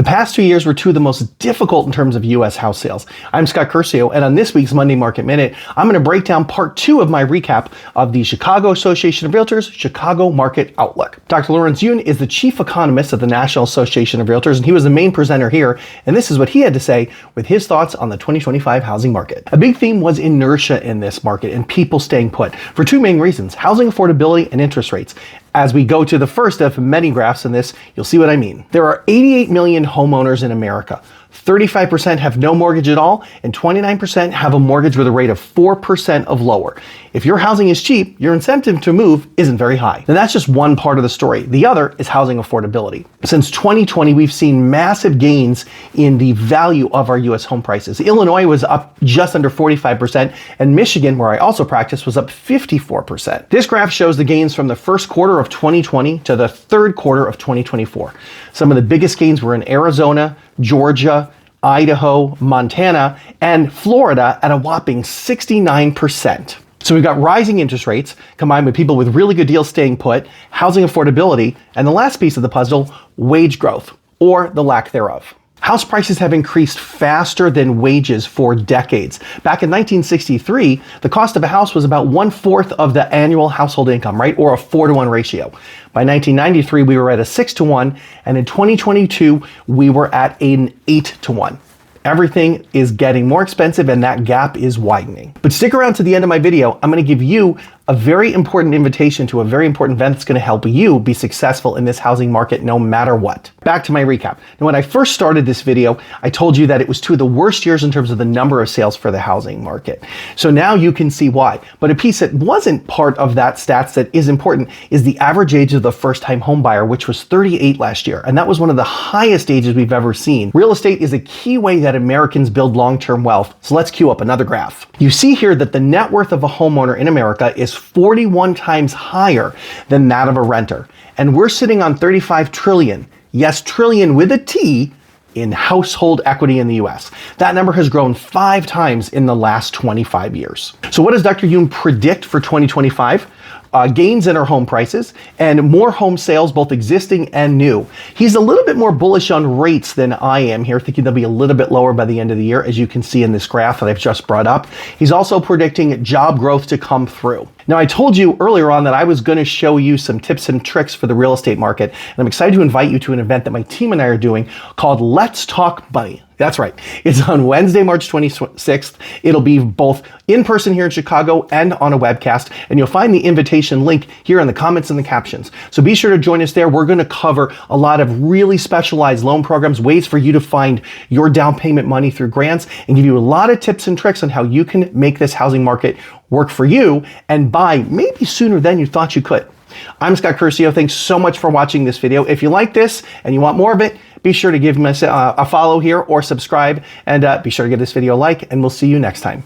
past 2 years were two of the most difficult in terms of U.S. house sales. I'm Scott Curcio, and on this week's Monday Market Minute, I'm going to break down part 2 of my recap of the Chicago Association of Realtors Chicago Market Outlook. Dr. Lawrence Yun is the chief economist of the National Association of Realtors, and he was the main presenter here, and this is what he had to say with his thoughts on the 2025 housing market. A big theme was inertia in this market and people staying put for two main reasons: housing affordability and interest rates. As we go to the first of many graphs in this, you'll see what I mean. There are 88 million homeowners in America. 35% have no mortgage at all, and 29% have a mortgage with a rate of 4% of lower. If your housing is cheap, your incentive to move isn't very high. Now that's just one part of the story. The other is housing affordability. Since 2020, we've seen massive gains in the value of our U.S. home prices. Illinois was up just under 45%, and Michigan, where I also practice, was up 54%. This graph shows the gains from the first quarter of 2020 to the third quarter of 2024. Some of the biggest gains were in Arizona, Georgia, Idaho, Montana, and Florida at a whopping 69%. So we've got rising interest rates combined with people with really good deals staying put, housing affordability, and the last piece of the puzzle, wage growth, or the lack thereof. House prices have increased faster than wages for decades. Back in 1963, the cost of a house was about 1/4 of the annual household income, right? Or a 4-to-1 ratio. By 1993, we were at a 6-to-1, and in 2022, we were at an 8-to-1. Everything is getting more expensive and that gap is widening. But stick around to the end of my video. I'm going to give you a very important invitation to a very important event that's going to help you be successful in this housing market no matter what. Back to my recap. Now, when I first started this video, I told you that it was two of the worst years in terms of the number of sales for the housing market. So now you can see why. But a piece that wasn't part of that stats that is important is the average age of the first-time home buyer, which was 38 last year. And that was one of the highest ages we've ever seen. Real estate is a key way that Americans build long-term wealth. So let's cue up another graph. You see here that the net worth of a homeowner in America is 41 times higher than that of a renter. And we're sitting on 35 trillion, yes, trillion with a T, in household equity in the US. That number has grown 5 times in the last 25 years. So what does Dr. Yun predict for 2025? Gains in our home prices and more home sales, both existing and new. He's a little bit more bullish on rates than I am here, thinking they'll be a little bit lower by the end of the year, as you can see in this graph that I've just brought up. He's also predicting job growth to come through. Now, I told you earlier on that I was going to show you some tips and tricks for the real estate market, and I'm excited to invite you to an event that my team and I are doing called Let's Talk Money. That's right. It's on Wednesday, March 26th. It'll be both in person here in Chicago and on a webcast, and you'll find the invitation link here in the comments and the captions. So be sure to join us there. We're going to cover a lot of really specialized loan programs, ways for you to find your down payment money through grants, and give you a lot of tips and tricks on how you can make this housing market work for you and buy maybe sooner than you thought you could. I'm Scott Curcio. Thanks so much for watching this video. If you like this and you want more of it, be sure to give me a follow here or subscribe, and be sure to give this video a like, and we'll see you next time.